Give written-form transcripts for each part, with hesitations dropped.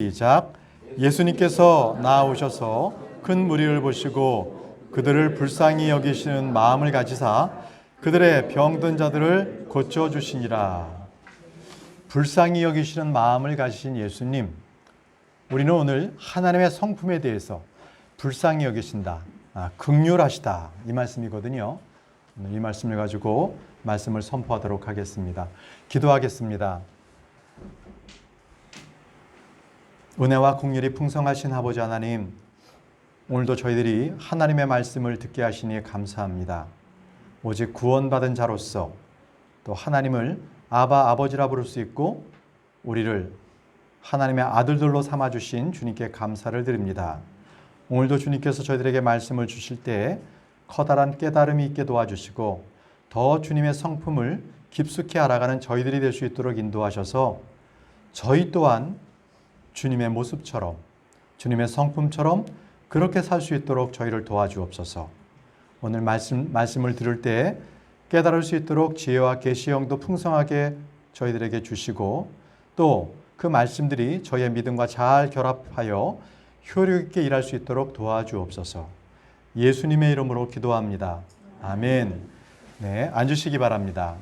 시작. 예수님께서 나오셔서 큰 무리를 보시고 그들을 불쌍히 여기시는 마음을 가지사 그들의 병든 자들을 고쳐주시니라. 불쌍히 여기시는 마음을 가지신 예수님, 우리는 오늘 하나님의 성품에 대해서 불쌍히 여기신다, 긍휼하시다, 이 말씀이거든요. 오늘 이 말씀을 가지고 말씀을 선포하도록 하겠습니다. 기도하겠습니다. 은혜와 긍휼이 풍성하신 아버지 하나님, 오늘도 저희들이 하나님의 말씀을 듣게 하시니 감사합니다. 오직 구원받은 자로서 또 하나님을 아바, 아버지라 부를 수 있고 우리를 하나님의 아들들로 삼아주신 주님께 감사를 드립니다. 오늘도 주님께서 저희들에게 말씀을 주실 때 커다란 깨달음이 있게 도와주시고 더 주님의 성품을 깊숙이 알아가는 저희들이 될 수 있도록 인도하셔서 저희 또한 주님의 모습처럼, 주님의 성품처럼 그렇게 살 수 있도록 저희를 도와주옵소서. 오늘 말씀을 들을 때 깨달을 수 있도록 지혜와 계시 영도 풍성하게 저희들에게 주시고 또 그 말씀들이 저희의 믿음과 잘 결합하여 효력 있게 일할 수 있도록 도와주옵소서. 예수님의 이름으로 기도합니다. 아멘. 네, 앉으시기 바랍니다.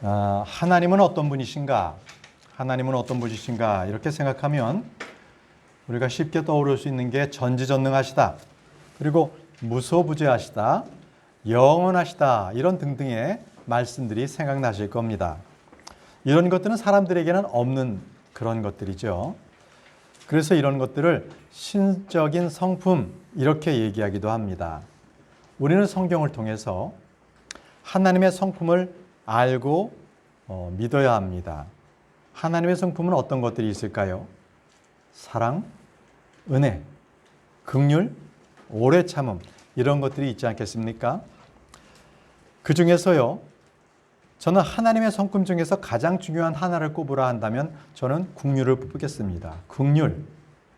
하나님은 어떤 분이신가? 하나님은 어떤 분이신가? 이렇게 생각하면 우리가 쉽게 떠오를 수 있는 게 전지전능하시다, 그리고 무소부재하시다, 영원하시다, 이런 등등의 말씀들이 생각나실 겁니다. 이런 것들은 사람들에게는 없는 그런 것들이죠. 그래서 이런 것들을 신적인 성품, 이렇게 얘기하기도 합니다. 우리는 성경을 통해서 하나님의 성품을 알고 믿어야 합니다. 하나님의 성품은 어떤 것들이 있을까요? 사랑, 은혜, 긍휼, 오래 참음, 이런 것들이 있지 않겠습니까? 그 중에서요, 저는 하나님의 성품 중에서 가장 중요한 하나를 꼽으라 한다면 저는 긍휼을 뽑겠습니다. 긍휼.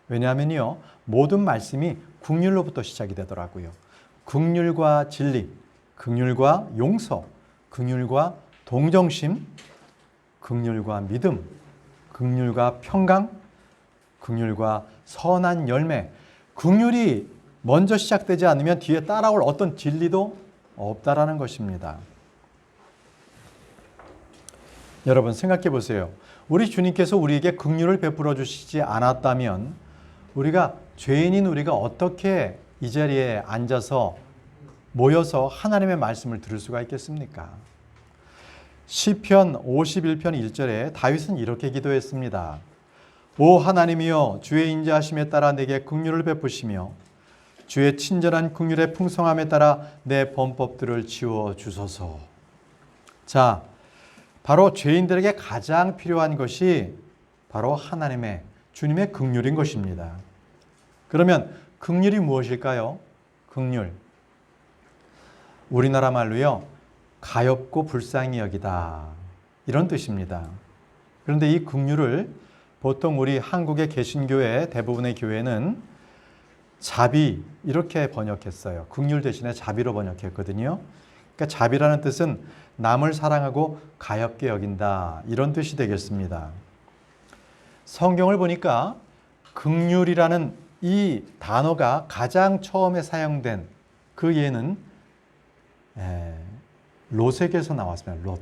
왜냐하면요, 모든 말씀이 긍휼로부터 시작이 되더라고요. 긍휼과 진리, 긍휼과 용서, 긍휼과 동정심, 긍휼과 믿음, 긍휼과 평강, 긍휼과 선한 열매. 긍휼이 먼저 시작되지 않으면 뒤에 따라올 어떤 진리도 없다라는 것입니다. 여러분 생각해 보세요. 우리 주님께서 우리에게 긍휼을 베풀어 주시지 않았다면 우리가, 죄인인 우리가 어떻게 이 자리에 앉아서 모여서 하나님의 말씀을 들을 수가 있겠습니까? 시편 51편 1절에 다윗은 이렇게 기도했습니다. 오 하나님이여, 주의 인자하심에 따라 내게 긍휼을 베푸시며 주의 친절한 긍휼의 풍성함에 따라 내 범법들을 지워 주소서. 자, 바로 죄인들에게 가장 필요한 것이 바로 하나님의, 주님의 긍휼인 것입니다. 그러면 긍휼이 무엇일까요? 긍휼. 우리나라 말로요, 가엾고 불쌍히 여기다, 이런 뜻입니다. 그런데 이 긍휼을 보통 우리 한국의 개신교회 대부분의 교회는 자비, 이렇게 번역했어요. 긍휼 대신에 자비로 번역했거든요. 그러니까 자비라는 뜻은 남을 사랑하고 가엾게 여긴다, 이런 뜻이 되겠습니다. 성경을 보니까 긍휼이라는 이 단어가 가장 처음에 사용된 그 예는 롯에게서 나왔습니다. 롯.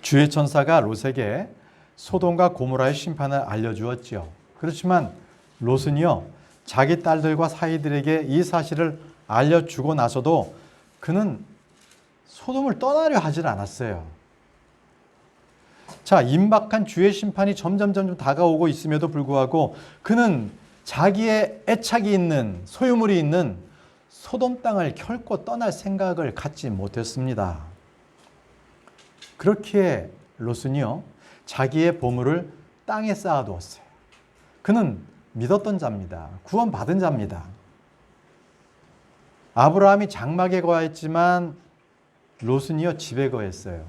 주의 천사가 롯에게 소돔과 고모라의 심판을 알려주었죠. 그렇지만 롯은요, 자기 딸들과 사이들에게 이 사실을 알려주고 나서도 그는 소돔을 떠나려 하질 않았어요. 자, 임박한 주의 심판이 점점 다가오고 있음에도 불구하고 그는 자기의 애착이 있는, 소유물이 있는 소돔 땅을 결코 떠날 생각을 갖지 못했습니다. 그렇게 롯은요, 자기의 보물을 땅에 쌓아두었어요. 그는 믿었던 자입니다. 구원받은 자입니다. 아브라함이 장막에 거했지만 롯은요, 집에 거했어요.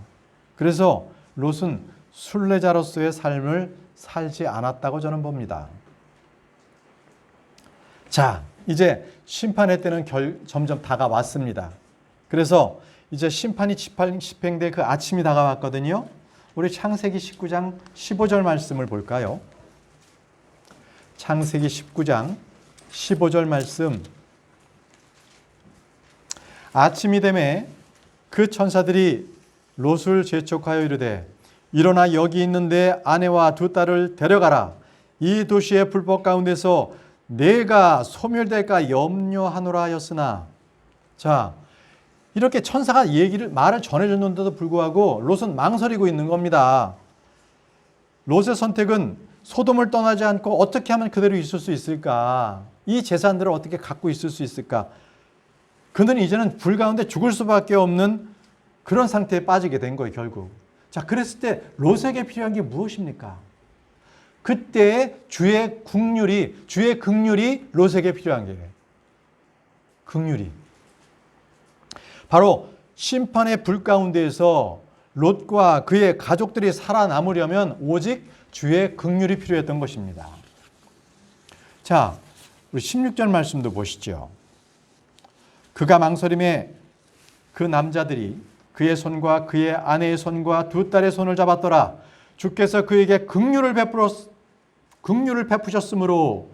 그래서 롯은 순례자로서의 삶을 살지 않았다고 저는 봅니다. 자, 이제 심판의 때는 점점 다가왔습니다. 그래서 이제 심판이 집행될 그 아침이 다가왔거든요. 우리 창세기 19장 15절 말씀을 볼까요? 창세기 19장 15절 말씀. 아침이 되매 그 천사들이 롯을 재촉하여 이르되 일어나 여기 있는 내 아내와 두 딸을 데려가라. 이 도시의 불법 가운데서 내가 소멸될까 염려하노라 하였으나. 자, 이렇게 천사가 말을 전해줬는데도 불구하고 롯은 망설이고 있는 겁니다. 롯의 선택은 소돔을 떠나지 않고 어떻게 하면 그대로 있을 수 있을까? 이 재산들을 어떻게 갖고 있을 수 있을까? 그는 이제는 불 가운데 죽을 수밖에 없는 그런 상태에 빠지게 된 거예요, 결국. 자, 그랬을 때 롯에게 필요한 게 무엇입니까? 그때 주의 긍휼이 롯에게 필요한 게 긍휼이. 바로 심판의 불 가운데에서 롯과 그의 가족들이 살아남으려면 오직 주의 긍휼이 필요했던 것입니다. 자, 우리 16절 말씀도 보시죠. 그가 망설임에 그 남자들이 그의 손과 그의 아내의 손과 두 딸의 손을 잡았더라. 주께서 그에게 긍휼을 베푸셨으므로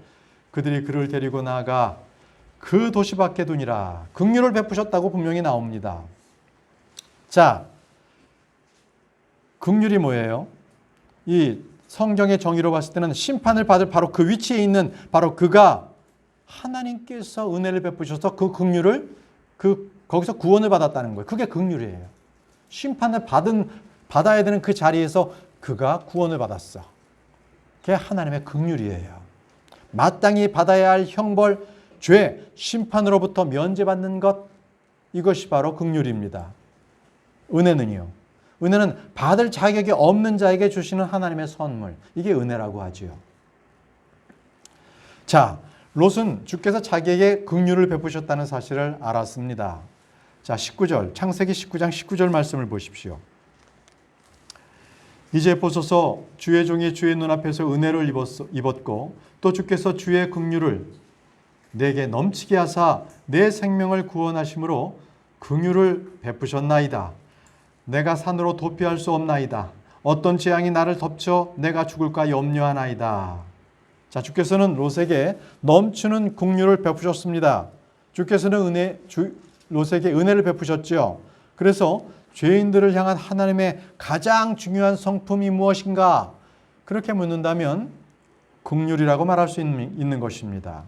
그들이 그를 데리고 나아가 그 도시 밖에 두니라. 긍휼을 베푸셨다고 분명히 나옵니다. 자, 긍휼이 뭐예요? 이 성경의 정의로 봤을 때는 심판을 받을 바로 그 위치에 있는 바로 그가 하나님께서 은혜를 베푸셔서 그 긍휼을 거기서 구원을 받았다는 거예요. 그게 긍휼이에요. 심판을 받아야 되는 그 자리에서 그가 구원을 받았어. 그게 하나님의 긍휼이에요. 마땅히 받아야 할 형벌, 죄, 심판으로부터 면제받는 것, 이것이 바로 긍휼입니다. 은혜는요. 은혜는 받을 자격이 없는 자에게 주시는 하나님의 선물. 이게 은혜라고 하지요. 자, 롯은 주께서 자기에게 긍휼을 베푸셨다는 사실을 알았습니다. 자, 19절, 창세기 19장 19절 말씀을 보십시오. 이제 보소서 주의 종이 주의 눈앞에서 은혜를 입었고 또 주께서 주의 긍휼을 내게 넘치게 하사 내 생명을 구원하심으로 긍휼을 베푸셨나이다. 내가 산으로 도피할 수 없나이다. 어떤 재앙이 나를 덮쳐 내가 죽을까 염려하나이다. 자, 주께서는 롯에게 넘치는 긍휼을 베푸셨습니다. 주께서는 롯에게 은혜를 베푸셨죠. 그래서 죄인들을 향한 하나님의 가장 중요한 성품이 무엇인가? 그렇게 묻는다면 긍휼이라고 말할 수 있는 것입니다.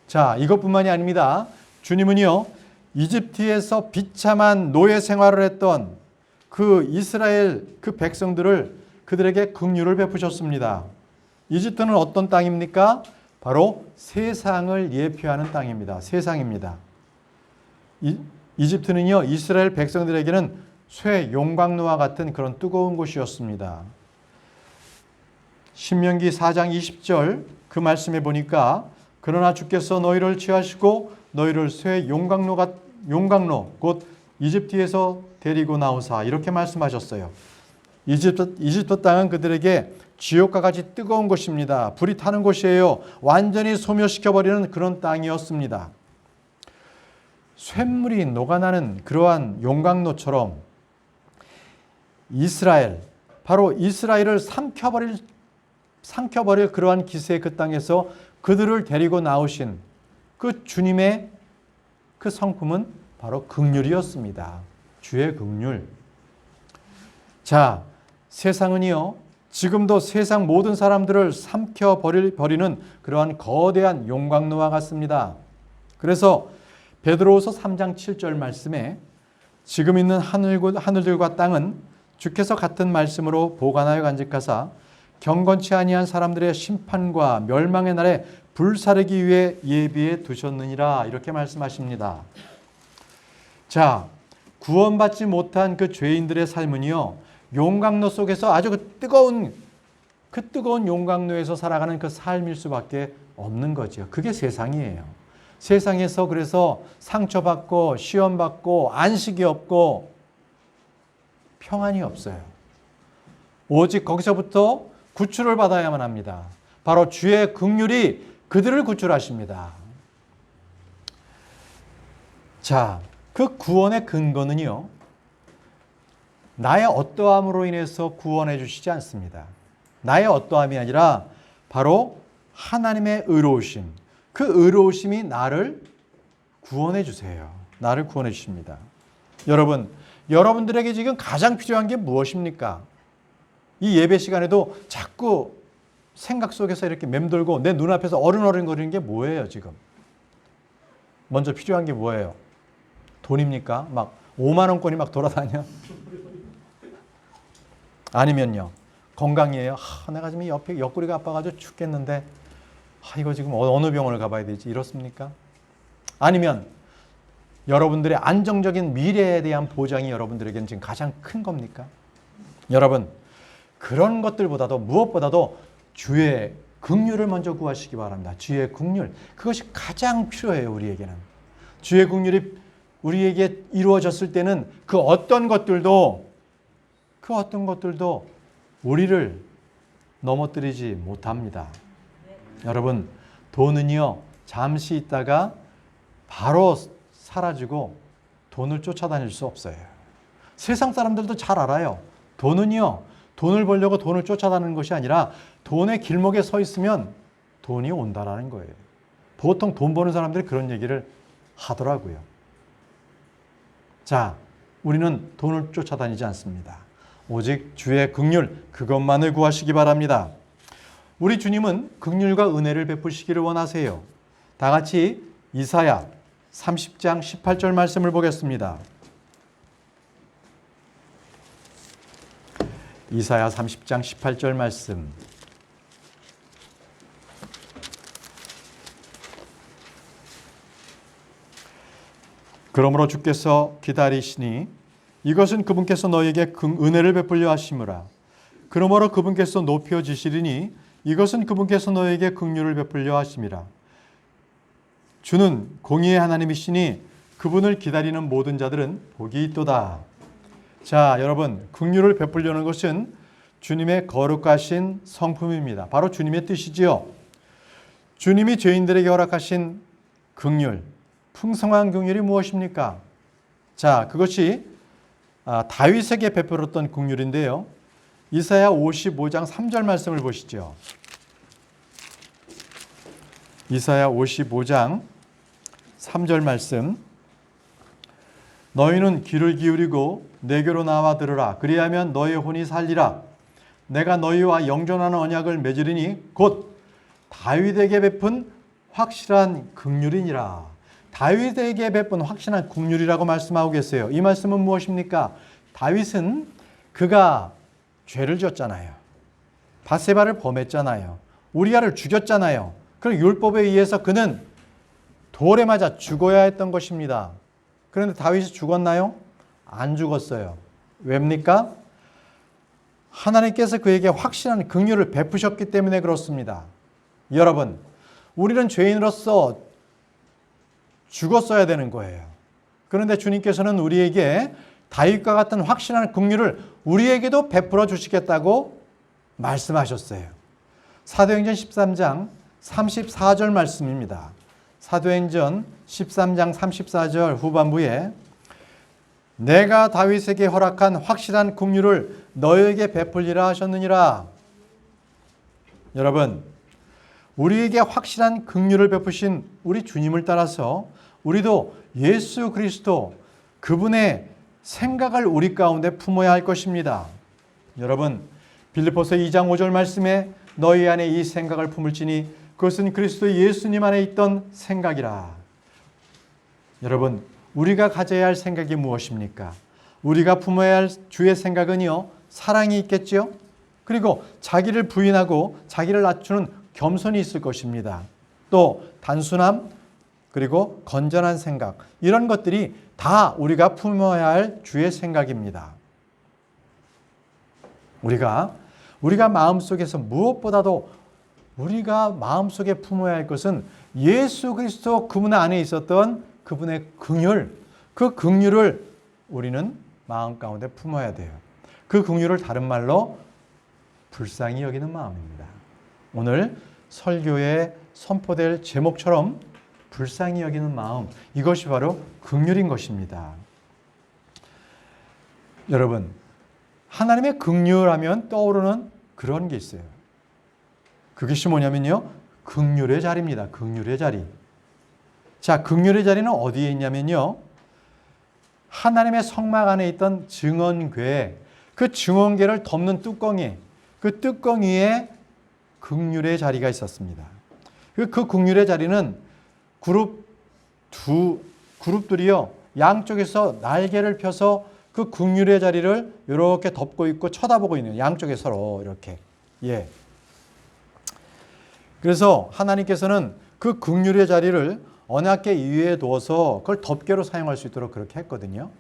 자, 이것뿐만이 아닙니다. 주님은요, 이집트에서 비참한 노예 생활을 했던 그 이스라엘 그 백성들을 그들에게 긍휼을 베푸셨습니다. 이집트는 어떤 땅입니까? 바로 세상을 예표하는 땅입니다. 세상입니다. 이집트는요, 이스라엘 백성들에게는 쇠 용광로와 같은 그런 뜨거운 곳이었습니다. 신명기 4장 20절 그 말씀에 보니까 그러나 주께서 너희를 취하시고 너희를 쇠 용광로 곧 이집트에서 데리고 나오사 이렇게 말씀하셨어요. 이집트 땅은 그들에게 지옥과 같이 뜨거운 곳입니다. 불이 타는 곳이에요. 완전히 소멸시켜버리는 그런 땅이었습니다. 쇳물이 녹아나는 그러한 용광로처럼 바로 이스라엘을 삼켜버릴 그러한 기세의 그 땅에서 그들을 데리고 나오신 그 주님의 그 성품은 바로 긍휼이었습니다. 주의 긍휼. 자, 세상은요, 지금도 세상 모든 사람들을 삼켜버리는 그러한 거대한 용광로와 같습니다. 그래서 베드로후서 3장 7절 말씀에 지금 있는 하늘들과 땅은 주께서 같은 말씀으로 보관하여 간직하사 경건치 아니한 사람들의 심판과 멸망의 날에 불사르기 위해 예비해 두셨느니라 이렇게 말씀하십니다. 자, 구원받지 못한 그 죄인들의 삶은요, 용광로 속에서 아주 그 뜨거운 용광로에서 살아가는 그 삶일 수밖에 없는 거죠. 그게 세상이에요. 세상에서 그래서 상처받고 시험받고 안식이 없고 평안이 없어요. 오직 거기서부터 구출을 받아야만 합니다. 바로 주의 긍휼이 그들을 구출하십니다. 자, 그 구원의 근거는요, 나의 어떠함으로 인해서 구원해 주시지 않습니다. 나의 어떠함이 아니라 바로 하나님의 의로우심, 그 의로우심이 나를 구원해 주세요. 나를 구원해 주십니다. 여러분, 여러분들에게 지금 가장 필요한 게 무엇입니까? 이 예배 시간에도 자꾸 생각 속에서 이렇게 맴돌고 내 눈앞에서 어른어른거리는 게 뭐예요, 지금? 먼저 필요한 게 뭐예요? 돈입니까? 막 5만 원권이 막 돌아다녀? 아니면요, 건강이에요. 내가 지금 옆에 옆구리가 아파가지고 죽겠는데 이거 지금 어느 병원을 가봐야 되지? 이렇습니까? 아니면 여러분들의 안정적인 미래에 대한 보장이 여러분들에게는 지금 가장 큰 겁니까? 여러분, 그런 것들보다도 무엇보다도 주의 긍휼을 먼저 구하시기 바랍니다. 주의 긍휼, 그것이 가장 필요해요. 우리에게는 주의 긍휼이 우리에게 이루어졌을 때는 그 어떤 것들도 우리를 넘어뜨리지 못합니다. 여러분, 돈은요, 잠시 있다가 바로 사라지고 돈을 쫓아다닐 수 없어요. 세상 사람들도 잘 알아요. 돈은요, 돈을 벌려고 돈을 쫓아다니는 것이 아니라 돈의 길목에 서 있으면 돈이 온다라는 거예요. 보통 돈 버는 사람들이 그런 얘기를 하더라고요. 자, 우리는 돈을 쫓아다니지 않습니다. 오직 주의 긍휼, 그것만을 구하시기 바랍니다. 우리 주님은 긍휼과 은혜를 베푸시기를 원하세요. 다 같이 이사야 30장 18절 말씀을 보겠습니다. 이사야 30장 18절 말씀. 그러므로 주께서 기다리시니 이것은 그분께서 너에게 은혜를 베풀려 하심이라. 그러므로 그분께서 높여지시리니 이것은 그분께서 너에게 긍휼을 베풀려 하심이라. 주는 공의의 하나님이시니 그분을 기다리는 모든 자들은 복이 있도다. 자, 여러분, 긍휼을 베풀려는 것은 주님의 거룩하신 성품입니다. 바로 주님의 뜻이지요. 주님이 죄인들에게 허락하신 긍휼, 풍성한 긍휼이 무엇입니까? 자, 그것이 다윗에게 베풀었던 긍휼인데요. 이사야 55장 3절 말씀을 보시죠. 이사야 55장 3절 말씀. 너희는 귀를 기울이고 내게로 나와 들으라. 그리하면 너희 혼이 살리라. 내가 너희와 영존하는 언약을 맺으리니 곧 다윗에게 베푼 확실한 긍휼이니라. 다윗에게 베푼 확실한 긍휼이라고 말씀하고 계세요. 이 말씀은 무엇입니까? 다윗은 그가 죄를 졌잖아요. 바세바를 범했잖아요. 우리아를 죽였잖아요. 그럼 율법에 의해서 그는 돌에 맞아 죽어야 했던 것입니다. 그런데 다윗이 죽었나요? 안 죽었어요. 왜입니까? 하나님께서 그에게 확실한 긍휼을 베푸셨기 때문에 그렇습니다. 여러분, 우리는 죄인으로서 죽었어야 되는 거예요. 그런데 주님께서는 우리에게 다윗과 같은 확실한 긍휼을 우리에게도 베풀어 주시겠다고 말씀하셨어요. 사도행전 13장 34절 말씀입니다. 사도행전 13장 34절 후반부에 내가 다윗에게 허락한 확실한 긍휼을 너에게 베풀리라 하셨느니라. 여러분, 우리에게 확실한 긍휼을 베푸신 우리 주님을 따라서 우리도 예수 그리스도 그분의 생각을 우리 가운데 품어야 할 것입니다. 여러분, 빌립보서 2장 5절 말씀에 너희 안에 이 생각을 품을지니 그것은 그리스도 예수님 안에 있던 생각이라. 여러분, 우리가 가져야 할 생각이 무엇입니까? 우리가 품어야 할 주의 생각은요, 사랑이 있겠죠? 그리고 자기를 부인하고 자기를 낮추는 겸손이 있을 것입니다. 또 단순함, 그리고 건전한 생각, 이런 것들이 다 우리가 품어야 할 주의 생각입니다. 우리가 마음속에서 무엇보다도 우리가 마음속에 품어야 할 것은 예수 그리스도 그분 안에 있었던 그분의 긍휼, 그 긍휼을 우리는 마음 가운데 품어야 돼요. 그 긍휼을 다른 말로 불쌍히 여기는 마음입니다. 오늘 설교에 선포될 제목처럼 불쌍히 여기는 마음, 이것이 바로 긍휼인 것입니다. 여러분, 하나님의 긍휼하면 떠오르는 그런 게 있어요. 그것이 뭐냐면요, 긍휼의 자리입니다. 긍휼의 자리. 자, 긍휼의 자리는 어디에 있냐면요, 하나님의 성막 안에 있던 증언궤, 그 증언궤를 덮는 뚜껑이, 그 뚜껑 위에 긍휼의 자리가 있었습니다. 그 긍휼의 자리는 그룹들이요, 양쪽에서 날개를 펴서 그 긍휼의 자리를 이렇게 덮고 있고 쳐다보고 있는, 양쪽에 서로 이렇게. 예. 그래서 하나님께서는 그 긍휼의 자리를 언약궤 위에 두어서 그걸 덮개로 사용할 수 있도록 그렇게 했거든요.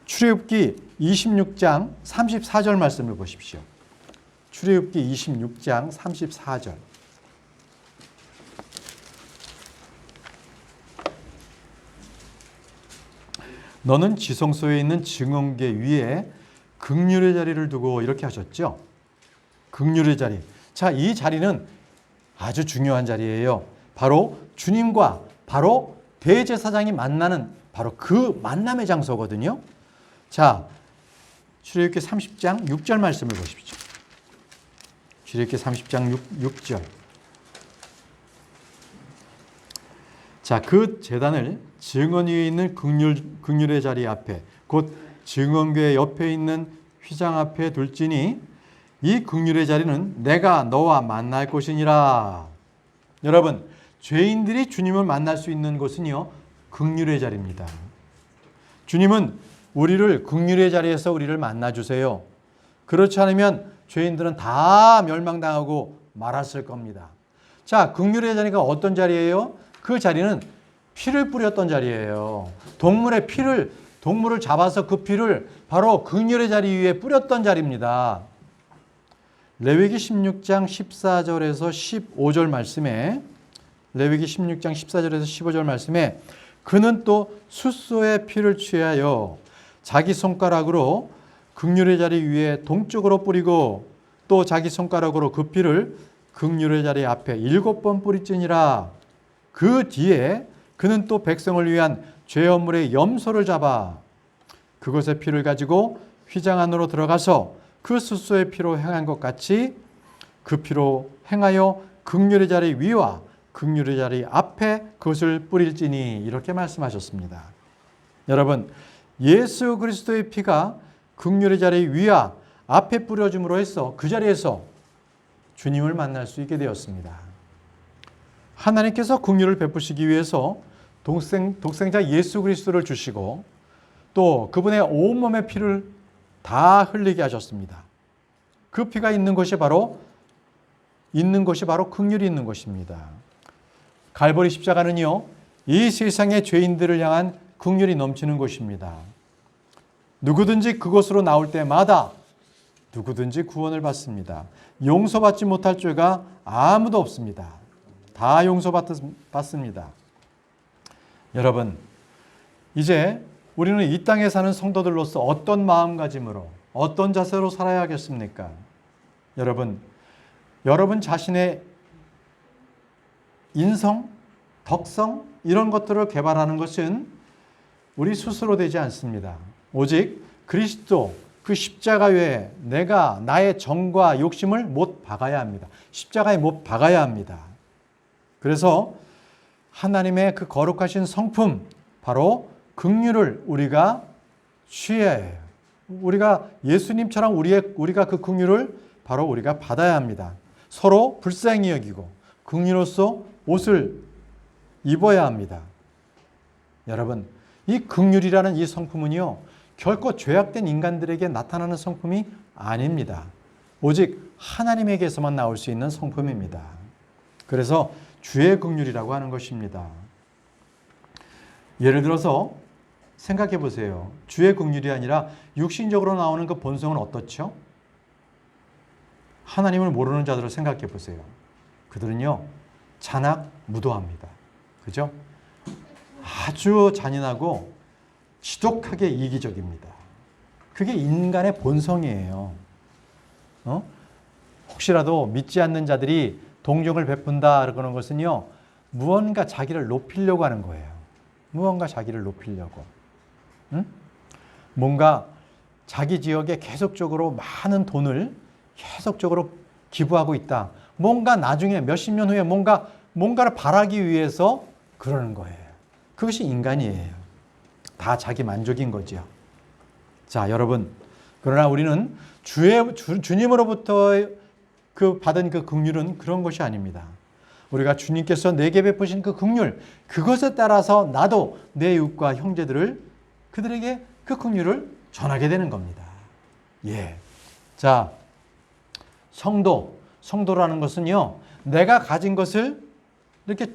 출애굽기 26장 34절 말씀을 보십시오. 출애굽기 26장 34절. 너는 지성소에 있는 증언궤 위에 긍휼의 자리를 두고, 이렇게 하셨죠. 긍휼의 자리. 자, 이 자리는 아주 중요한 자리예요. 바로 주님과 바로 대제사장이 만나는 바로 그 만남의 장소거든요. 자, 출애굽기 30장 6절 말씀을 보십시오. 출애굽기 30장 6절. 자, 그 제단을 증언 위에 있는 긍휼의 자리 앞에, 곧 증언궤 옆에 있는 휘장 앞에 둘지니 이 긍휼의 자리는 내가 너와 만날 곳이니라. 여러분, 죄인들이 주님을 만날 수 있는 곳은요, 긍휼의 자리입니다. 주님은 우리를 긍휼의 자리에서 우리를 만나주세요. 그렇지 않으면 죄인들은 다 멸망당하고 말았을 겁니다. 자, 긍휼의 자리가 어떤 자리예요? 그 자리는 피를 뿌렸던 자리예요. 동물을 잡아서 그 피를 바로 긍휼의 자리 위에 뿌렸던 자리입니다. 레위기 16장 14절에서 15절 말씀에, 레위기 16장 14절에서 15절 말씀에, 그는 또 숫소의 피를 취하여 자기 손가락으로 긍휼의 자리 위에 동쪽으로 뿌리고 또 자기 손가락으로 그 피를 긍휼의 자리 앞에 7번 뿌리찌니라. 그 뒤에 그는 또 백성을 위한 죄 업물의 염소를 잡아 그것의 피를 가지고 휘장 안으로 들어가서 그 숫소의 피로 행한 것 같이 그 피로 행하여 긍휼의 자리 위와 긍휼의 자리 앞에 그것을 뿌릴지니, 이렇게 말씀하셨습니다. 여러분, 예수 그리스도의 피가 긍휼의 자리 위와 앞에 뿌려줌으로 해서 그 자리에서 주님을 만날 수 있게 되었습니다. 하나님께서 긍휼을 베푸시기 위해서 독생자 예수 그리스도를 주시고 또 그분의 온몸의 피를 다 흘리게 하셨습니다. 그 피가 있는 것이 바로 긍휼이 있는 것입니다. 갈보리 십자가는요, 이 세상의 죄인들을 향한 긍휼이 넘치는 것입니다. 누구든지 그곳으로 나올 때마다 누구든지 구원을 받습니다. 용서받지 못할 죄가 아무도 없습니다. 다 용서받습니다. 여러분, 이제 우리는 이 땅에 사는 성도들로서 어떤 마음가짐으로, 어떤 자세로 살아야겠습니까? 여러분 자신의 인성, 덕성, 이런 것들을 개발하는 것은 우리 스스로 되지 않습니다. 오직 그리스도, 그 십자가 외에 내가 나의 정과 욕심을 못 박아야 합니다. 십자가에 못 박아야 합니다. 그래서 하나님의 그 거룩하신 성품, 바로 긍휼을 우리가 취해야 해요. 우리가 예수님처럼 우리가 그 긍휼을 바로 우리가 받아야 합니다. 서로 불쌍히 여기고 긍휼로서 옷을 입어야 합니다. 여러분, 이 긍휼이라는 이 성품은요, 결코 죄악된 인간들에게 나타나는 성품이 아닙니다. 오직 하나님에게서만 나올 수 있는 성품입니다. 그래서 주의 긍휼이라고 하는 것입니다. 예를 들어서 생각해 보세요. 주의 긍휼이 아니라 육신적으로 나오는 그 본성은 어떻죠? 하나님을 모르는 자들을 생각해 보세요. 그들은요, 잔악 무도합니다. 그죠? 아주 잔인하고 지독하게 이기적입니다. 그게 인간의 본성이에요. 혹시라도 믿지 않는 자들이 동정을 베푼다 그러는 것은요, 무언가 자기를 높이려고 하는 거예요. 무언가 자기를 높이려고. 응? 뭔가 자기 지역에 계속적으로 많은 돈을 계속적으로 기부하고 있다. 뭔가 나중에 몇십 년 후에 뭔가를 바라기 위해서 그러는 거예요. 그것이 인간이에요. 다 자기 만족인 거죠. 자, 여러분. 그러나 우리는 주님으로부터 받은 그 긍휼은 그런 것이 아닙니다. 우리가 주님께서 내게 베푸신 그 긍휼, 그것에 따라서 나도 내 이웃과 형제들을 그들에게 그 긍휼을 전하게 되는 겁니다. 예. 자, 성도라는 것은요, 내가 가진 것을 이렇게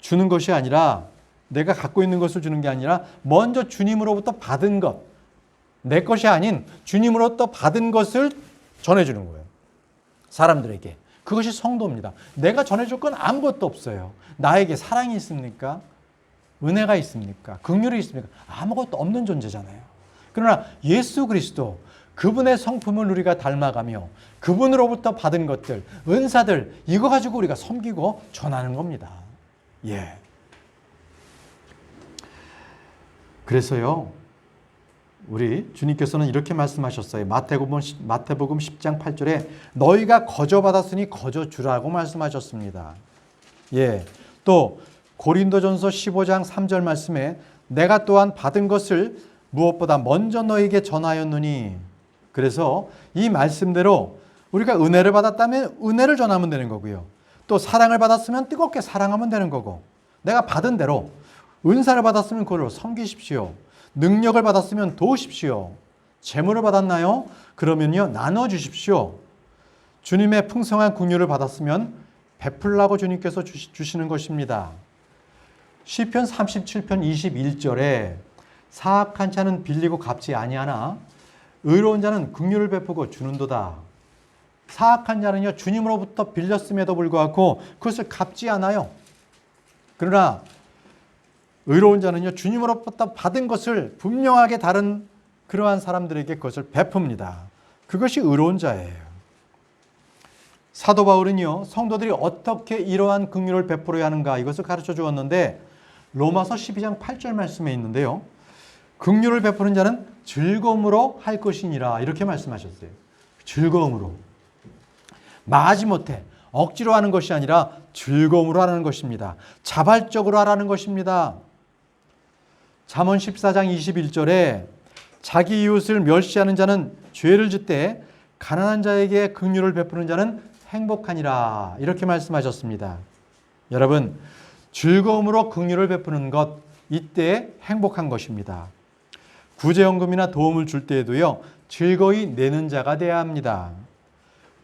주는 것이 아니라, 내가 갖고 있는 것을 주는 게 아니라 먼저 주님으로부터 받은 것, 내 것이 아닌 주님으로부터 받은 것을 전해주는 거예요. 사람들에게. 그것이 성도입니다. 내가 전해줄 건 아무것도 없어요. 나에게 사랑이 있습니까? 은혜가 있습니까? 긍휼이 있습니까? 아무것도 없는 존재잖아요. 그러나 예수 그리스도, 그분의 성품을 우리가 닮아가며 그분으로부터 받은 것들, 은사들, 이거 가지고 우리가 섬기고 전하는 겁니다. 예. 그래서요, 우리 주님께서는 이렇게 말씀하셨어요. 마태복음 10장 8절에 너희가 거저 받았으니 거저 주라고 말씀하셨습니다. 예. 또 고린도전서 15장 3절 말씀에 내가 또한 받은 것을 무엇보다 먼저 너희에게 전하였느니. 그래서 이 말씀대로 우리가 은혜를 받았다면 은혜를 전하면 되는 거고요. 또 사랑을 받았으면 뜨겁게 사랑하면 되는 거고, 내가 받은 대로 은사를 받았으면 그걸로 섬기십시오. 능력을 받았으면 도우십시오. 재물을 받았나요? 그러면요, 나눠주십시오. 주님의 풍성한 긍휼을 받았으면 베풀라고 주님께서 주시는 것입니다. 시편 37편 21절에 사악한 자는 빌리고 갚지 아니하나 의로운 자는 긍휼을 베푸고 주는도다. 사악한 자는요, 주님으로부터 빌렸음에도 불구하고 그것을 갚지 않아요. 그러나 의로운 자는요, 주님으로부터 받은 것을 분명하게 다른 그러한 사람들에게 그것을 베풉니다. 그것이 의로운 자예요. 사도 바울은요, 성도들이 어떻게 이러한 긍휼을 베풀어야 하는가, 이것을 가르쳐 주었는데 로마서 12장 8절 말씀에 있는데요, 긍휼을 베푸는 자는 즐거움으로 할 것이니라, 이렇게 말씀하셨어요. 즐거움으로. 마지못해 억지로 하는 것이 아니라 즐거움으로 하는 것입니다. 자발적으로 하라는 것입니다. 잠언 14장 21절에 자기 이웃을 멸시하는 자는 죄를 짓되 가난한 자에게 긍휼을 베푸는 자는 행복하니라, 이렇게 말씀하셨습니다. 여러분, 즐거움으로 긍휼을 베푸는 것, 이때 행복한 것입니다. 구제연금이나 도움을 줄 때에도요, 즐거이 내는 자가 되어야 합니다.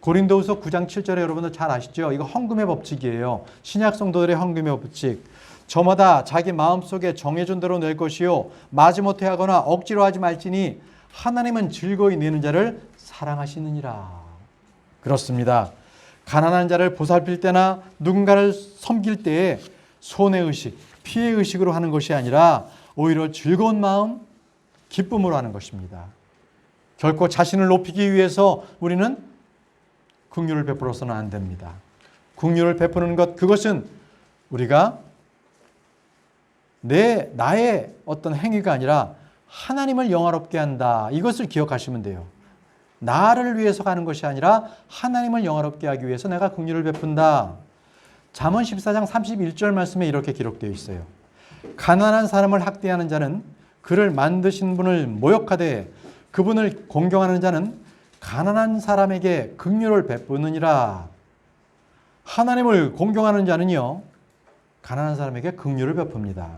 고린도후서 9장 7절에 여러분들 잘 아시죠? 이거 헌금의 법칙이에요. 신약 성도들의 헌금의 법칙. 저마다 자기 마음속에 정해준 대로 낼 것이요 마지못해 하거나 억지로 하지 말지니 하나님은 즐거이 내는 자를 사랑하시느니라. 그렇습니다. 가난한 자를 보살필 때나 누군가를 섬길 때에 손해의식, 피해의식으로 하는 것이 아니라 오히려 즐거운 마음, 기쁨으로 하는 것입니다. 결코 자신을 높이기 위해서 우리는 긍휼을 베풀어서는 안 됩니다. 긍휼을 베푸는 것, 그것은 우리가 나의 어떤 행위가 아니라 하나님을 영화롭게 한다. 이것을 기억하시면 돼요. 나를 위해서 가는 것이 아니라 하나님을 영화롭게 하기 위해서 내가 긍휼을 베푼다. 잠언 14장 31절 말씀에 이렇게 기록되어 있어요. 가난한 사람을 학대하는 자는 그를 만드신 분을 모욕하되 그분을 공경하는 자는 가난한 사람에게 긍휼을 베푸느니라. 하나님을 공경하는 자는요, 가난한 사람에게 긍휼을 베풉니다.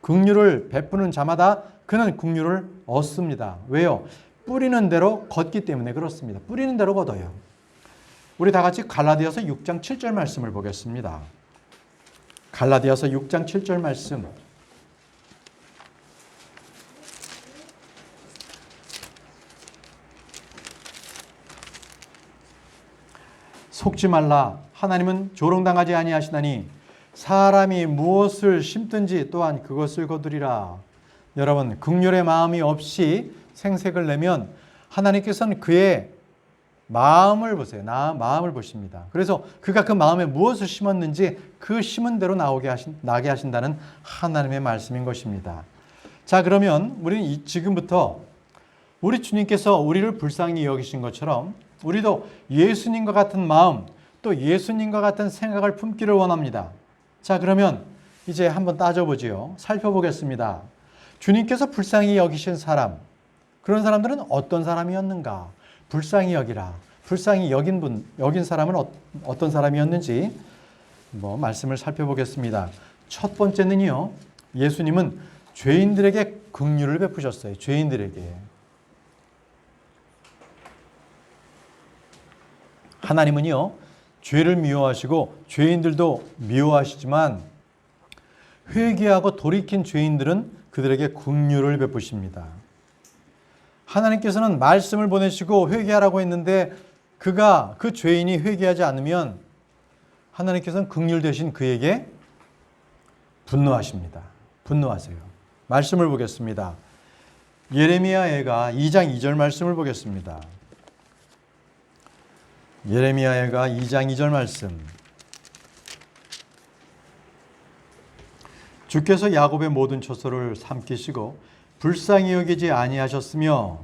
긍휼을 베푸는 자마다 그는 긍휼을 얻습니다. 왜요? 뿌리는 대로 걷기 때문에 그렇습니다. 뿌리는 대로 걷어요. 우리 다 같이 갈라디아서 6장 7절 말씀을 보겠습니다. 갈라디아서 6장 7절 말씀. 속지 말라. 하나님은 조롱당하지 아니하시나니 사람이 무엇을 심든지 또한 그것을 거두리라. 여러분, 긍휼의 마음이 없이 생색을 내면 하나님께서는 그의 마음을 보세요. 마음을 보십니다. 그래서 그가 그 마음에 무엇을 심었는지 그 심은 대로 나게 하신다는 하나님의 말씀인 것입니다. 자, 그러면 우리는 지금부터 우리 주님께서 우리를 불쌍히 여기신 것처럼 우리도 예수님과 같은 마음, 또 예수님과 같은 생각을 품기를 원합니다. 자, 그러면 이제 한번 따져보지요. 살펴보겠습니다. 주님께서 불쌍히 여기신 사람, 그런 사람들은 어떤 사람이었는가? 불쌍히 여기라. 불쌍히 여긴 사람은 어떤 사람이었는지 말씀을 살펴보겠습니다. 첫 번째는요, 예수님은 죄인들에게 긍휼을 베푸셨어요. 죄인들에게. 하나님은요, 죄를 미워하시고 죄인들도 미워하시지만 회개하고 돌이킨 죄인들은 그들에게 긍휼을 베푸십니다. 하나님께서는 말씀을 보내시고 회개하라고 했는데 그 죄인이 회개하지 않으면 하나님께서는 긍휼 대신 그에게 분노하십니다. 분노하세요. 말씀을 보겠습니다. 예레미야애가 2장 2절 말씀을 보겠습니다. 예레미야애가 2장 2절 말씀. 주께서 야곱의 모든 처소를 삼키시고 불쌍히 여기지 아니하셨으며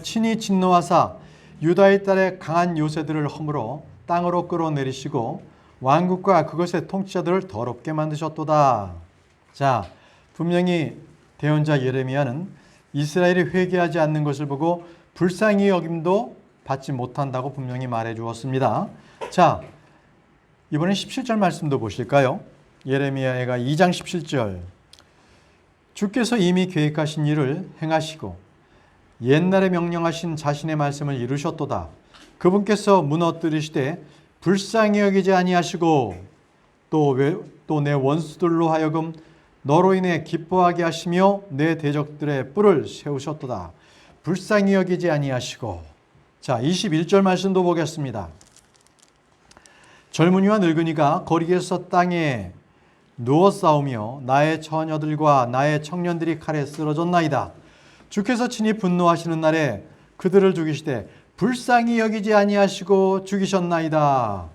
친히 진노하사 유다의 딸의 강한 요새들을 허물어 땅으로 끌어내리시고 왕국과 그것의 통치자들을 더럽게 만드셨도다. 자, 분명히 대언자 예레미야는 이스라엘이 회개하지 않는 것을 보고 불쌍히 여김도 받지 못한다고 분명히 말해 주었습니다. 자, 이번엔 17절 말씀도 보실까요? 예레미야가 2장 17절. 주께서 이미 계획하신 일을 행하시고 옛날에 명령하신 자신의 말씀을 이루셨도다. 그분께서 무너뜨리시되 불쌍히 여기지 아니하시고 또 내 원수들로 하여금 너로 인해 기뻐하게 하시며 내 대적들의 뿔을 세우셨도다. 불쌍히 여기지 아니하시고. 자, 21절 말씀도 보겠습니다. 젊은이와 늙은이가 거리에서 땅에 누워 싸우며 나의 처녀들과 나의 청년들이 칼에 쓰러졌나이다. 주께서 친히 분노하시는 날에 그들을 죽이시되 불쌍히 여기지 아니하시고 죽이셨나이다.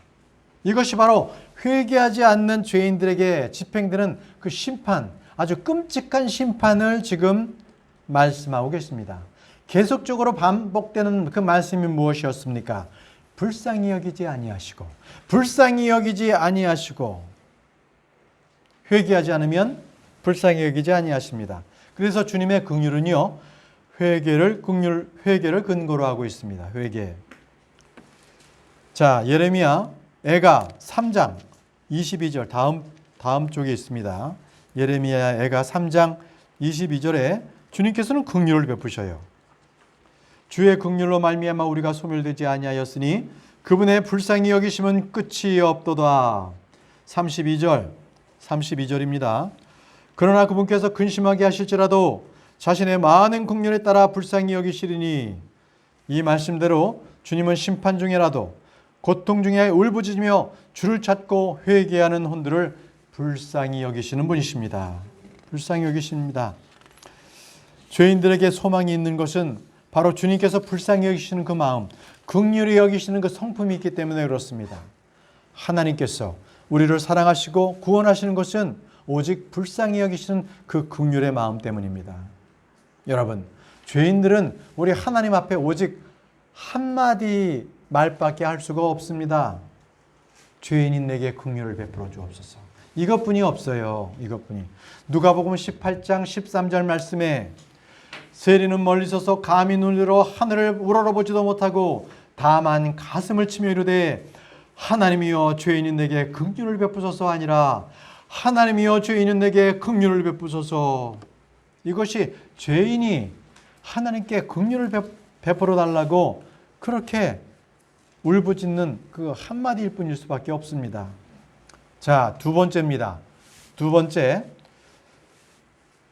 이것이 바로 회개하지 않는 죄인들에게 집행되는 그 심판, 아주 끔찍한 심판을 지금 말씀하고 계십니다. 계속적으로 반복되는 그 말씀이 무엇이었습니까? 불쌍히 여기지 아니하시고, 불쌍히 여기지 아니하시고. 회개하지 않으면 불쌍히 여기지 아니하십니다. 그래서 주님의 긍휼은요, 회개를 근거로 하고 있습니다. 회개. 자, 예레미야 애가 3장 22절 다음 쪽에 있습니다. 예레미야 애가 3장 22절에 주님께서는 긍휼을 베푸셔요. 주의 긍휼로 말미암아 우리가 소멸되지 아니하였으니 그분의 불쌍히 여기심은 끝이 없도다. 32절입니다. 그러나 그분께서 근심하게 하실지라도 자신의 많은 긍휼에 따라 불쌍히 여기시리니, 이 말씀대로 주님은 심판 중에라도 고통 중에 울부짖으며 주를 찾고 회개하는 혼들을 불쌍히 여기시는 분이십니다. 불쌍히 여기십니다. 죄인들에게 소망이 있는 것은 바로 주님께서 불쌍히 여기시는 그 마음, 긍휼히 여기시는 그 성품이 있기 때문에 그렇습니다. 하나님께서 우리를 사랑하시고 구원하시는 것은 오직 불쌍히 여기시는 그 긍휼의 마음 때문입니다. 여러분, 죄인들은 우리 하나님 앞에 오직 한마디 말밖에 할 수가 없습니다. 죄인인 내게 긍휼을 베풀어 주옵소서. 이것뿐이 없어요. 이것뿐이. 누가복음 18장 13절 말씀에 세리는 멀리 서서 감히 눈으로 하늘을 우러러보지도 못하고 다만 가슴을 치며 이르되 하나님이여 죄인인 내게 긍휼을 베푸소서 아니라 하나님이여 죄인인 내게 긍휼을 베푸소서. 이것이 죄인이 하나님께 긍휼을 베풀어 달라고 그렇게 울부짖는 그 한마디일 뿐일 수밖에 없습니다. 자, 두 번째입니다. 두 번째,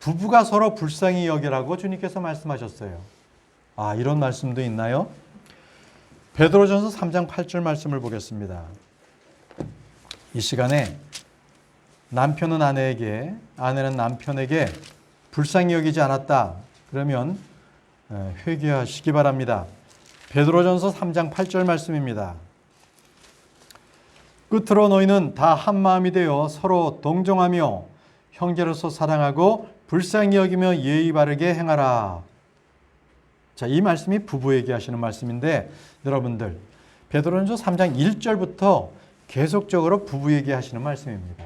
부부가 서로 불쌍히 여기라고 주님께서 말씀하셨어요. 아, 이런 말씀도 있나요? 베드로전서 3장 8절 말씀을 보겠습니다. 이 시간에 남편은 아내에게, 아내는 남편에게 불쌍히 여기지 않았다. 그러면 회개하시기 바랍니다. 베드로전서 3장 8절 말씀입니다. 끝으로 너희는 다 한마음이 되어 서로 동정하며 형제로서 사랑하고 불쌍히 여기며 예의 바르게 행하라. 자, 이 말씀이 부부에게 하시는 말씀인데 여러분들 베드로전서 3장 1절부터 계속적으로 부부에게 하시는 말씀입니다.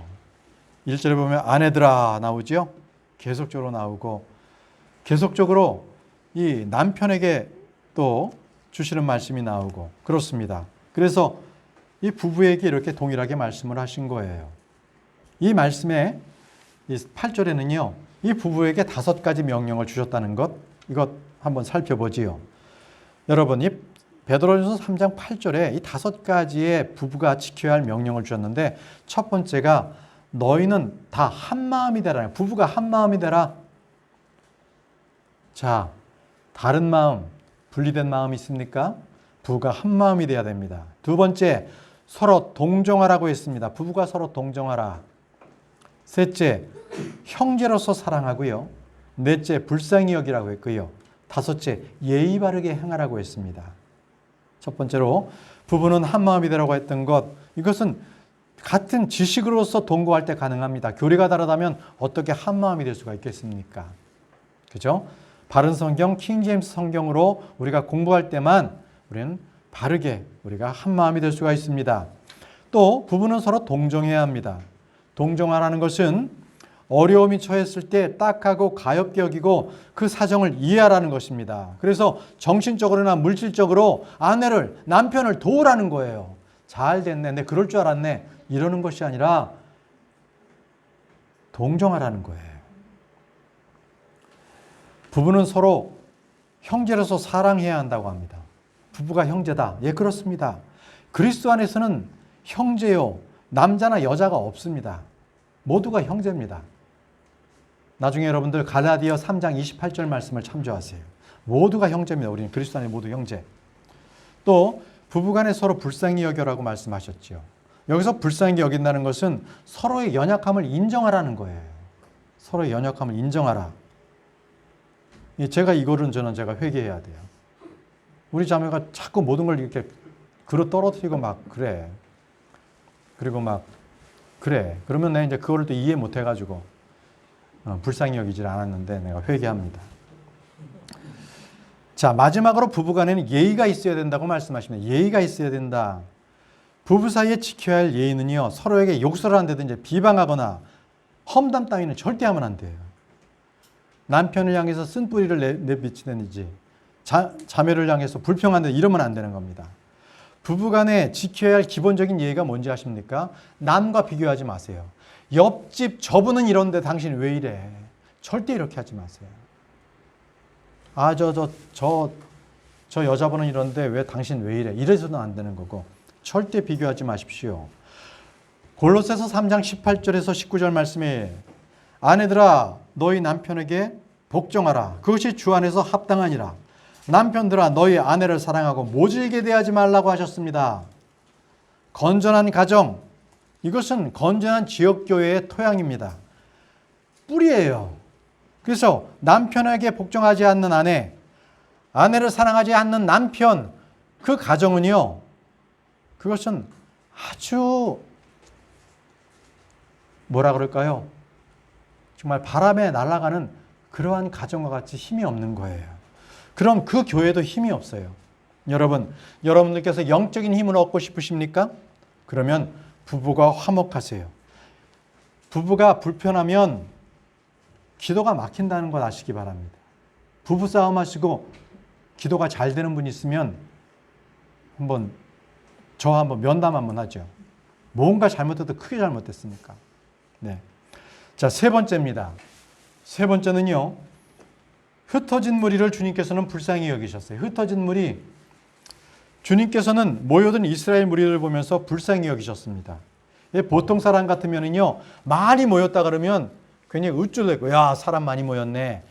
1절에 보면 아내들아 나오죠. 계속적으로 나오고 계속적으로 이 남편에게 또 주시는 말씀이 나오고 그렇습니다. 그래서 이 부부에게 이렇게 동일하게 말씀을 하신 거예요. 이 말씀에 이 8절에는요. 이 부부에게 5가지 명령을 주셨다는 것 이것 한번 살펴보지요. 여러분 이 베드로전서 3장 8절에 이 5가지의 부부가 지켜야 할 명령을 주셨는데 첫 번째가 너희는 다 한마음이 되라. 부부가 한마음이 되라. 자, 다른 마음, 분리된 마음이 있습니까? 부부가 한마음이 돼야 됩니다. 두 번째, 서로 동정하라고 했습니다. 부부가 서로 동정하라. 셋째, 형제로서 사랑하고요. 넷째, 불쌍히 여기라고 했고요. 다섯째, 예의 바르게 행하라고 했습니다. 첫 번째로 부부는 한마음이 되라고 했던 것, 이것은 같은 지식으로서 동거할 때 가능합니다. 교리가 다르다면 어떻게 한마음이 될 수가 있겠습니까? 그죠? 바른 성경, 킹제임스 성경으로 우리가 공부할 때만 우리는 바르게 우리가 한마음이 될 수가 있습니다. 또 부부는 서로 동정해야 합니다. 동정하라는 것은 어려움이 처했을 때 딱하고 가엽게 여기고 그 사정을 이해하라는 것입니다. 그래서 정신적으로나 물질적으로 아내를, 남편을 도우라는 거예요. 잘 됐네, 내 그럴 줄 알았네 이러는 것이 아니라 동정하라는 거예요. 부부는 서로 형제로서 사랑해야 한다고 합니다. 부부가 형제다. 예, 그렇습니다. 그리스도 안에서는 형제요, 남자나 여자가 없습니다. 모두가 형제입니다. 나중에 여러분들 갈라디아 3장 28절 말씀을 참조하세요. 모두가 형제입니다. 우리는 그리스도 안에 모두 형제. 또 부부간에 서로 불쌍히 여겨라고 말씀하셨죠. 여기서 불쌍히 여긴다는 것은 서로의 연약함을 인정하라는 거예요. 서로의 연약함을 인정하라. 제가 이거는 제가 회개해야 돼요. 우리 자매가 자꾸 모든 걸 이렇게 그릇 떨어뜨리고 막 그래. 그리고 막 그래. 그러면 내가 이제 그거를 또 이해 못 해가지고 불쌍히 여기질 않았는데 내가 회개합니다. 자, 마지막으로 부부간에는 예의가 있어야 된다고 말씀하십니다. 예의가 있어야 된다. 부부 사이에 지켜야 할 예의는요, 서로에게 욕설을 한다든지 비방하거나 험담 따위는 절대 하면 안 돼요. 남편을 향해서 쓴뿌리를 내비치든지 자매를 향해서 불평한다든지 이러면 안 되는 겁니다. 부부간에 지켜야 할 기본적인 예의가 뭔지 아십니까? 남과 비교하지 마세요. 옆집 저분은 이런데 당신 왜 이래? 절대 이렇게 하지 마세요. 아, 저 여자분은 이런데 왜 당신 왜 이래? 이래서는 안 되는 거고 절대 비교하지 마십시오. 골로새서 3장 18절에서 19절 말씀에 아내들아 너희 남편에게 복종하라. 그것이 주 안에서 합당하니라. 남편들아 너희 아내를 사랑하고 모질게 대하지 말라고 하셨습니다. 건전한 가정, 이것은 건전한 지역교회의 토양입니다. 뿌리예요. 그래서 남편에게 복종하지 않는 아내, 아내를 사랑하지 않는 남편, 그 가정은요, 그것은 아주 뭐라 그럴까요? 정말 바람에 날아가는 그러한 가정과 같이 힘이 없는 거예요. 그럼 그 교회도 힘이 없어요. 여러분들께서 영적인 힘을 얻고 싶으십니까? 그러면 부부가 화목하세요. 부부가 불편하면 기도가 막힌다는 걸 아시기 바랍니다. 부부싸움 하시고 기도가 잘 되는 분이 있으면 한번 면담 한번 하죠. 뭔가 잘못해도 크게 잘못됐으니까. 네. 자, 세 번째입니다. 세 번째는요, 흩어진 무리를 주님께서는 불쌍히 여기셨어요. 흩어진 무리, 주님께서는 모여든 이스라엘 무리를 보면서 불쌍히 여기셨습니다. 보통 사람 같으면요, 많이 모였다 그러면 굉장히 우쭐대고, 야, 사람 많이 모였네.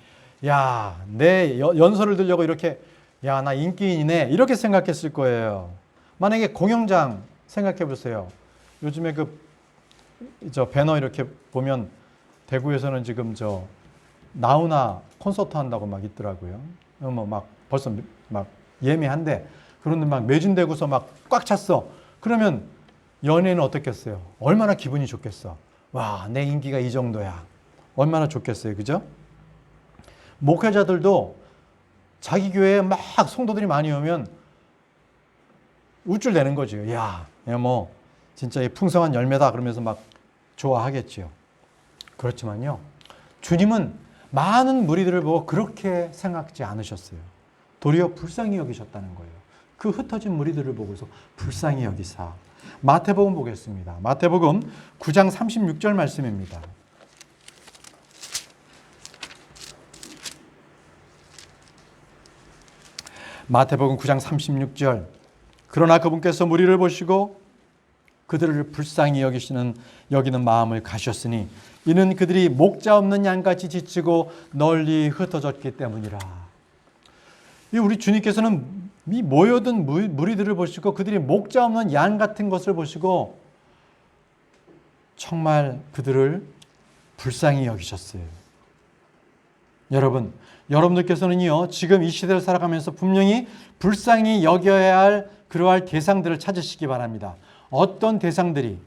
야, 내 연설을 들려고 이렇게, 야, 나 인기인이네. 이렇게 생각했을 거예요. 만약에 공연장 생각해 보세요. 요즘에 배너 이렇게 보면 대구에서는 지금 나우나 콘서트 한다고 막 있더라고요. 막 벌써 막 예매한데 그런데 막 매진되고서 막 꽉 찼어. 그러면 연예인은 어떻겠어요? 얼마나 기분이 좋겠어. 와, 내 인기가 이 정도야. 얼마나 좋겠어요. 그죠? 목회자들도 자기 교회에 막 성도들이 많이 오면 우쭐대는 거죠. 야, 뭐 진짜 이 풍성한 열매다 그러면서 막 좋아하겠지요. 그렇지만요. 주님은 많은 무리들을 보고 그렇게 생각지 않으셨어요. 도리어 불쌍히 여기셨다는 거예요. 그 흩어진 무리들을 보고서 불쌍히 여기사. 마태복음 보겠습니다. 마태복음 9장 36절 말씀입니다. 마태복음 9장 36절. 그러나 그분께서 무리를 보시고 그들을 불쌍히 여기는 마음을 가셨으니 이는 그들이 목자 없는 양같이 지치고 널리 흩어졌기 때문이라. 우리 주님께서는 이 모여든 무리들을 보시고 그들이 목자 없는 양 같은 것을 보시고 정말 그들을 불쌍히 여기셨어요. 여러분들께서는요, 지금 이 시대를 살아가면서 분명히 불쌍히 여겨야 할 그러할 대상들을 찾으시기 바랍니다. 어떤 대상들이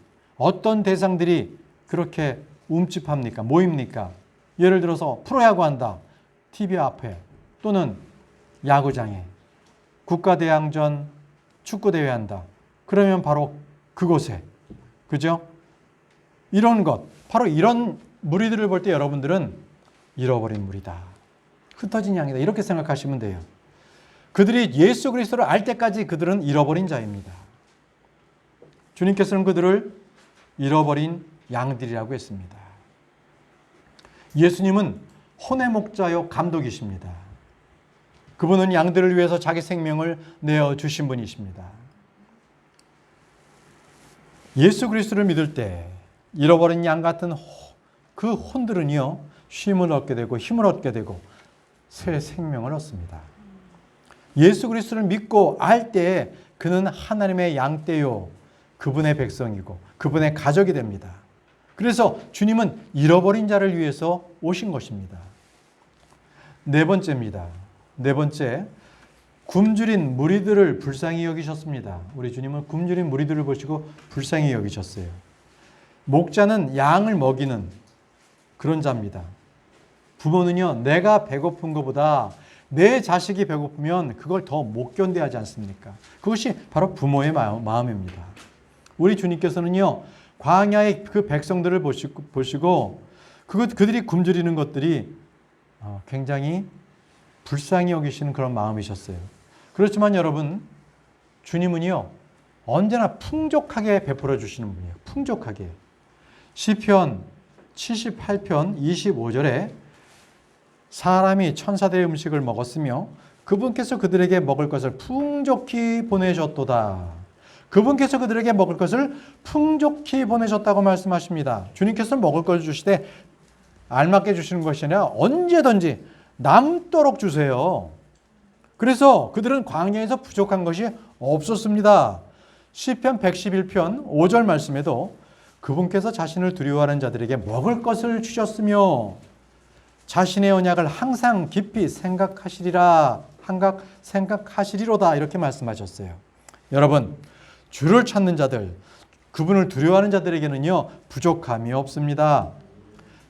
그렇게 움찔합니까? 모입니까? 예를 들어서 프로야구 한다. TV 앞에 또는 야구장에 국가대항전 축구대회 한다. 그러면 바로 그곳에, 그죠? 이런 것, 바로 이런 무리들을 볼 때 여러분들은 잃어버린 무리다. 흩어진 양이다. 이렇게 생각하시면 돼요. 그들이 예수 그리스도를 알 때까지 그들은 잃어버린 자입니다. 주님께서는 그들을 잃어버린 양들이라고 했습니다. 예수님은 혼의 목자요 감독이십니다. 그분은 양들을 위해서 자기 생명을 내어주신 분이십니다. 예수 그리스도를 믿을 때 잃어버린 양 같은 그 혼들은요, 쉼을 얻게 되고 힘을 얻게 되고 새 생명을 얻습니다. 예수 그리스도를 믿고 알 때 그는 하나님의 양떼요, 그분의 백성이고 그분의 가족이 됩니다. 그래서 주님은 잃어버린 자를 위해서 오신 것입니다. 네 번째입니다. 네 번째, 굶주린 무리들을 불쌍히 여기셨습니다. 우리 주님은 굶주린 무리들을 보시고 불쌍히 여기셨어요. 목자는 양을 먹이는 그런 자입니다. 부모는요, 내가 배고픈 것보다 내 자식이 배고프면 그걸 더 못 견뎌하지 않습니까? 그것이 바로 부모의 마음입니다. 우리 주님께서는요, 광야의 그 백성들을 보시고 그들이 굶주리는 것들이 굉장히 불쌍히 여기시는 그런 마음이셨어요. 그렇지만 여러분, 주님은요, 언제나 풍족하게 베풀어 주시는 분이에요. 풍족하게. 시편 78편 25절에 사람이 천사들의 음식을 먹었으며 그분께서 그들에게 먹을 것을 풍족히 보내셨도다. 그분께서 그들에게 먹을 것을 풍족히 보내셨다고 말씀하십니다. 주님께서 먹을 것을 주시되 알맞게 주시는 것이 아니라 언제든지 남도록 주세요. 그래서 그들은 광야에서 부족한 것이 없었습니다. 시편 111편 5절 말씀에도 그분께서 자신을 두려워하는 자들에게 먹을 것을 주셨으며 자신의 언약을 항상 깊이 생각하시리로다 이렇게 말씀하셨어요. 여러분, 주를 찾는 자들, 그분을 두려워하는 자들에게는요, 부족함이 없습니다.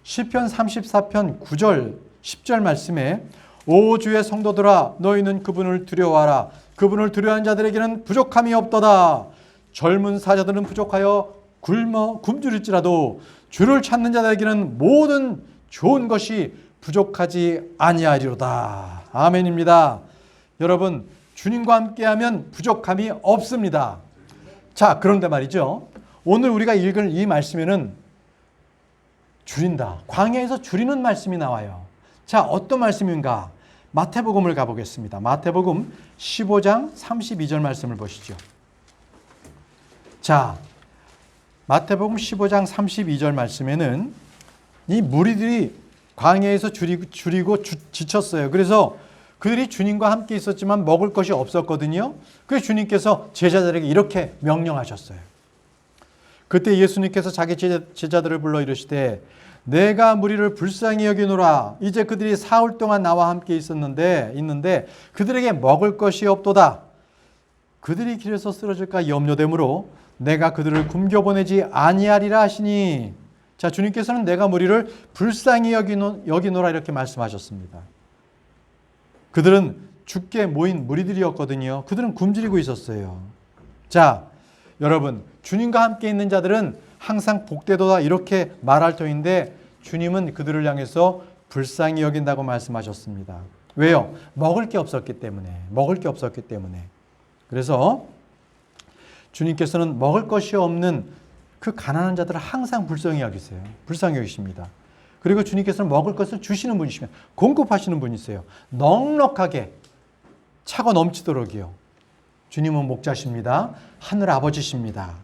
시편 34편 9절 10절 말씀에 오 주의 성도들아 너희는 그분을 두려워하라. 그분을 두려워하는 자들에게는 부족함이 없도다. 젊은 사자들은 부족하여 굶주릴지라도 주를 찾는 자들에게는 모든 좋은 것이 부족하지 아니하리로다. 아멘입니다. 여러분, 주님과 함께하면 부족함이 없습니다. 자, 그런데 말이죠, 오늘 우리가 읽을 이 말씀에는 줄인다, 광야에서 줄이는 말씀이 나와요. 자, 어떤 말씀인가? 마태복음을 가보겠습니다. 마태복음 15장 32절 말씀을 보시죠. 자, 마태복음 15장 32절 말씀에는 이 무리들이 광야에서 줄이고 지쳤어요. 그래서 그들이 주님과 함께 있었지만 먹을 것이 없었거든요. 그래서 주님께서 제자들에게 이렇게 명령하셨어요. 그때 예수님께서 자기 제자들을 불러 이르시되 내가 무리를 불쌍히 여기노라. 이제 그들이 사흘 동안 나와 함께 있는데 그들에게 먹을 것이 없도다. 그들이 길에서 쓰러질까 염려되므로 내가 그들을 굶겨보내지 아니하리라 하시니. 자, 주님께서는 내가 무리를 불쌍히 여기노라 이렇게 말씀하셨습니다. 그들은 죽게 모인 무리들이었거든요. 그들은 굶주리고 있었어요. 자, 여러분, 주님과 함께 있는 자들은 항상 복되도다 이렇게 말할 터인데 주님은 그들을 향해서 불쌍히 여긴다고 말씀하셨습니다. 왜요? 먹을 게 없었기 때문에. 그래서 주님께서는 먹을 것이 없는 그 가난한 자들을 항상 불쌍히 여기세요. 불쌍히 여기십니다. 그리고 주님께서는 먹을 것을 주시는 분이시면 공급하시는 분이세요. 넉넉하게 차고 넘치도록이요. 주님은 목자십니다. 하늘 아버지십니다.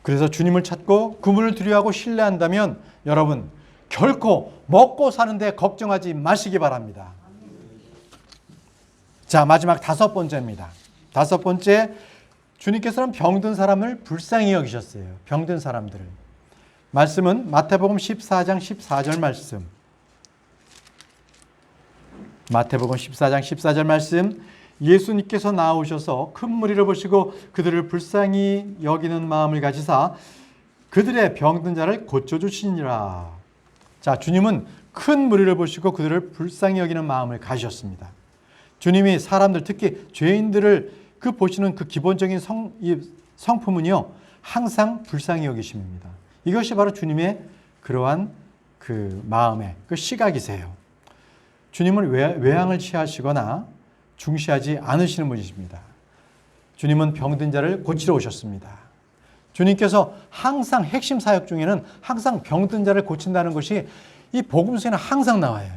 그래서 주님을 찾고 그분을 두려워하고 신뢰한다면 여러분 결코 먹고 사는데 걱정하지 마시기 바랍니다. 자, 마지막 5번째입니다. 5번째, 주님께서는 병든 사람을 불쌍히 여기셨어요. 병든 사람들을. 말씀은 마태복음 14장 14절 말씀. 마태복음 14장 14절 말씀. 예수님께서 나오셔서 큰 무리를 보시고 그들을 불쌍히 여기는 마음을 가지사 그들의 병든 자를 고쳐주시니라. 자, 주님은 큰 무리를 보시고 그들을 불쌍히 여기는 마음을 가지셨습니다. 주님이 사람들, 특히 죄인들을 보시는 그 기본적인 성품은요, 항상 불쌍히 여기심입니다. 이것이 바로 주님의 그러한 그 마음의 그 시각이세요. 주님은 외양을 취하시거나 중시하지 않으시는 분이십니다. 주님은 병든 자를 고치러 오셨습니다. 주님께서 항상 핵심 사역 중에는 항상 병든 자를 고친다는 것이 이 복음서에는 항상 나와요.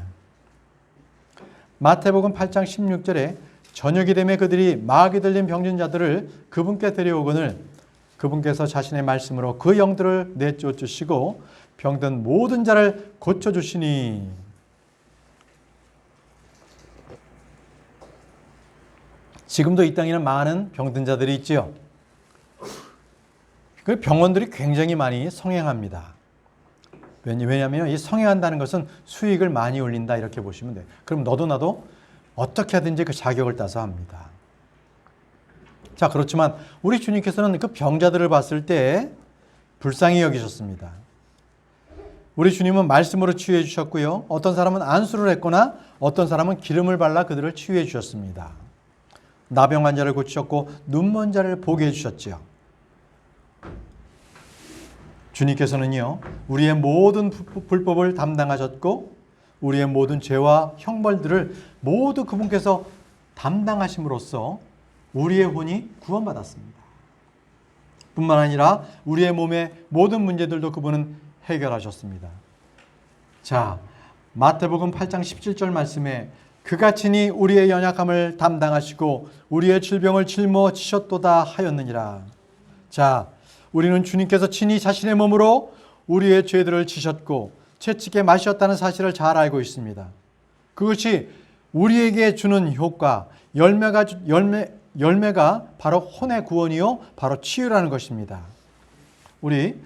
마태복음 8장 16절에 저녁이 되매 그들이 마귀 들린 병든 자들을 그분께 데려오거늘 그분께서 자신의 말씀으로 그 영들을 내쫓으시고 병든 모든 자를 고쳐주시니. 지금도 이 땅에는 많은 병든 자들이 있지요. 그 병원들이 굉장히 많이 성행합니다. 왜냐하면 이 성행한다는 것은 수익을 많이 올린다 이렇게 보시면 돼요. 그럼 너도 나도 어떻게 하든지 그 자격을 따서 합니다. 자, 그렇지만 우리 주님께서는 그 병자들을 봤을 때 불쌍히 여기셨습니다. 우리 주님은 말씀으로 치유해 주셨고요. 어떤 사람은 안수를 했거나 어떤 사람은 기름을 발라 그들을 치유해 주셨습니다. 나병 환자를 고치셨고 눈먼 자를 보게 해주셨지요. 주님께서는요, 우리의 모든 불법을 담당하셨고 우리의 모든 죄와 형벌들을 모두 그분께서 담당하심으로써 우리의 혼이 구원받았습니다. 뿐만 아니라 우리의 몸의 모든 문제들도 그분은 해결하셨습니다. 자, 마태복음 8장 17절 말씀에 그가 친히 우리의 연약함을 담당하시고 우리의 질병을 짊어지셨도다 하였느니라. 자, 우리는 주님께서 친히 자신의 몸으로 우리의 죄들을 지셨고 채찍에 맞으셨다는 사실을 잘 알고 있습니다. 그것이 우리에게 주는 효과, 열매가 바로 혼의 구원이요, 바로 치유라는 것입니다. 우리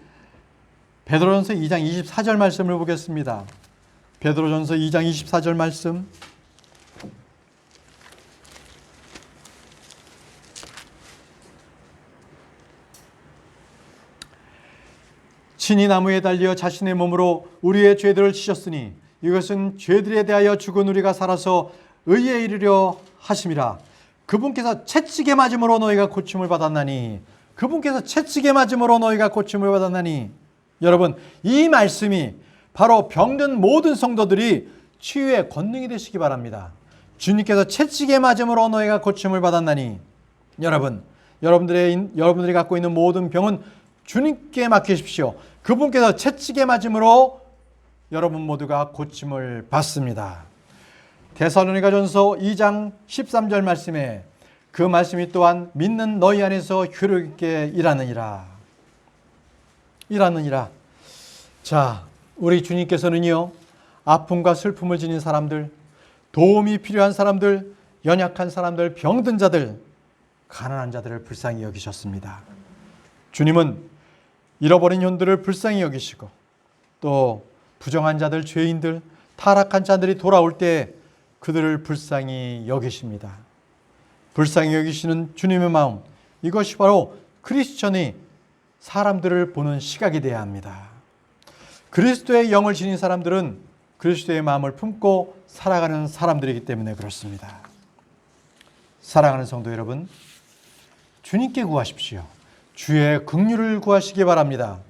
베드로전서 2장 24절 말씀을 보겠습니다. 베드로전서 2장 24절 말씀. 친히 나무에 달려 자신의 몸으로 우리의 죄들을 지셨으니 이것은 죄들에 대하여 죽은 우리가 살아서 의에 이르려 하심이라. 그분께서 채찍에 맞음으로 너희가 고침을 받았나니. 그분께서 채찍에 맞음으로 너희가 고침을 받았나니. 여러분, 이 말씀이 바로 병든 모든 성도들이 치유의 권능이 되시기 바랍니다. 주님께서 채찍에 맞음으로 너희가 고침을 받았나니. 여러분, 여러분들이 갖고 있는 모든 병은 주님께 맡기십시오. 그분께서 채찍에 맞음으로 여러분 모두가 고침을 받습니다. 데살로니가전서 2장 13절 말씀에 그 말씀이 또한 믿는 너희 안에서 효력 있게 일하느니라. 자, 우리 주님께서는요, 아픔과 슬픔을 지닌 사람들, 도움이 필요한 사람들, 연약한 사람들, 병든 자들, 가난한 자들을 불쌍히 여기셨습니다. 주님은 잃어버린 혼들을 불쌍히 여기시고 또 부정한 자들, 죄인들, 타락한 자들이 돌아올 때 그들을 불쌍히 여기십니다. 불쌍히 여기시는 주님의 마음, 이것이 바로 크리스천이 사람들을 보는 시각이 되어야 합니다. 그리스도의 영을 지닌 사람들은 그리스도의 마음을 품고 살아가는 사람들이기 때문에 그렇습니다. 사랑하는 성도 여러분, 주님께 구하십시오. 주의 긍휼을 구하시기 바랍니다.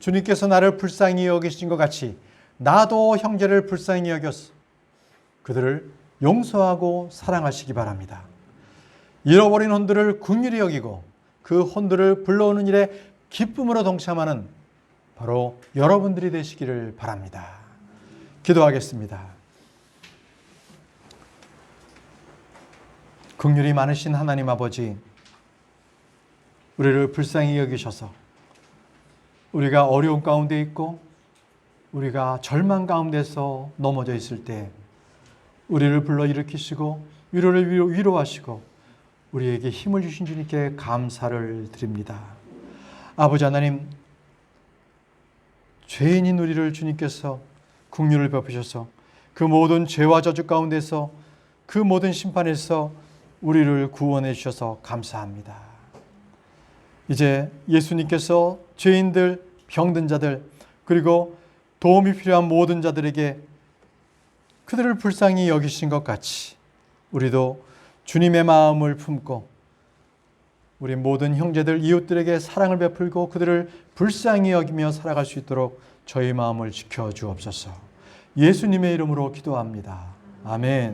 주님께서 나를 불쌍히 여기신 것 같이 나도 형제를 불쌍히 여겨서 그들을 용서하고 사랑하시기 바랍니다. 잃어버린 혼들을 긍휼히 여기고 그 혼들을 불러오는 일에 기쁨으로 동참하는 바로 여러분들이 되시기를 바랍니다. 기도하겠습니다. 긍휼이 많으신 하나님 아버지, 우리를 불쌍히 여기셔서 우리가 어려운 가운데 있고 우리가 절망 가운데서 넘어져 있을 때 우리를 불러 일으키시고 위로를 위로하시고 우리에게 힘을 주신 주님께 감사를 드립니다. 아버지 하나님, 죄인인 우리를 주님께서 긍휼을 베푸셔서 그 모든 죄와 저주 가운데서 그 모든 심판에서 우리를 구원해 주셔서 감사합니다. 이제 예수님께서 죄인들, 병든 자들, 그리고 도움이 필요한 모든 자들에게 그들을 불쌍히 여기신 것 같이 우리도 주님의 마음을 품고 우리 모든 형제들, 이웃들에게 사랑을 베풀고 그들을 불쌍히 여기며 살아갈 수 있도록 저희 마음을 지켜주옵소서. 예수님의 이름으로 기도합니다. 아멘.